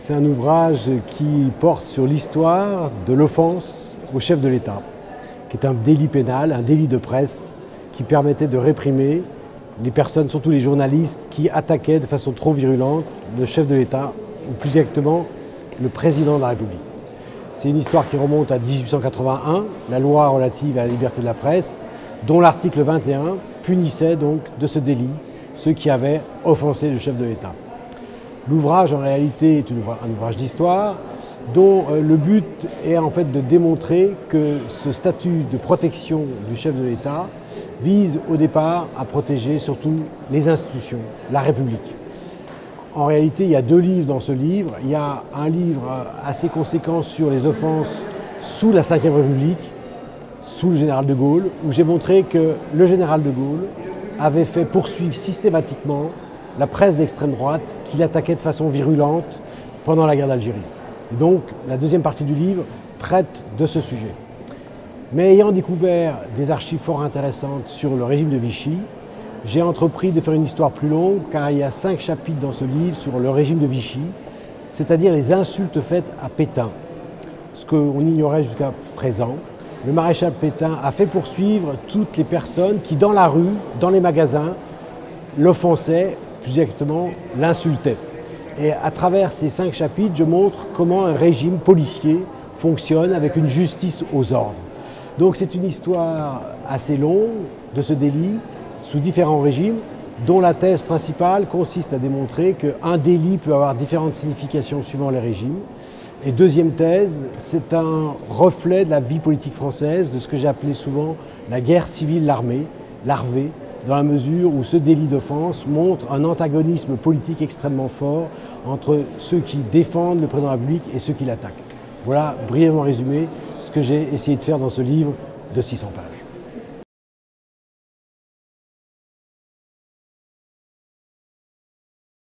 C'est un ouvrage qui porte sur l'histoire de l'offense au chef de l'État, qui est un délit pénal, un délit de presse, qui permettait de réprimer les personnes, surtout les journalistes, qui attaquaient de façon trop virulente le chef de l'État, ou plus exactement le président de la République. C'est une histoire qui remonte à 1881, la loi relative à la liberté de la presse, dont l'article 21 punissait donc de ce délit ceux qui avaient offensé le chef de l'État. L'ouvrage en réalité est un ouvrage d'histoire dont le but est en fait de démontrer que ce statut de protection du chef de l'État vise au départ à protéger surtout les institutions, la République. En réalité, il y a deux livres dans ce livre. Il y a un livre assez conséquent sur les offenses sous la Ve République, sous le général de Gaulle, où j'ai montré que le général de Gaulle avait fait poursuivre systématiquement la presse d'extrême droite qu'il attaquait de façon virulente pendant la guerre d'Algérie. Donc la deuxième partie du livre traite de ce sujet. Mais ayant découvert des archives fort intéressantes sur le régime de Vichy, j'ai entrepris de faire une histoire plus longue car il y a 5 chapitres dans ce livre sur le régime de Vichy, c'est-à-dire les insultes faites à Pétain, ce qu'on ignorait jusqu'à présent. Le maréchal Pétain a fait poursuivre toutes les personnes qui, dans la rue, dans les magasins, l'offensaient, plus exactement, l'insultaient. Et à travers ces 5 chapitres, je montre comment un régime policier fonctionne avec une justice aux ordres. Donc c'est une histoire assez longue de ce délit, sous différents régimes, dont la thèse principale consiste à démontrer qu'un délit peut avoir différentes significations suivant les régimes. Et deuxième thèse, c'est un reflet de la vie politique française, de ce que j'ai appelé souvent la guerre civile larvée, dans la mesure où ce délit d'offense montre un antagonisme politique extrêmement fort entre ceux qui défendent le président de la République et ceux qui l'attaquent. Voilà, brièvement résumé, ce que j'ai essayé de faire dans ce livre de 600 pages.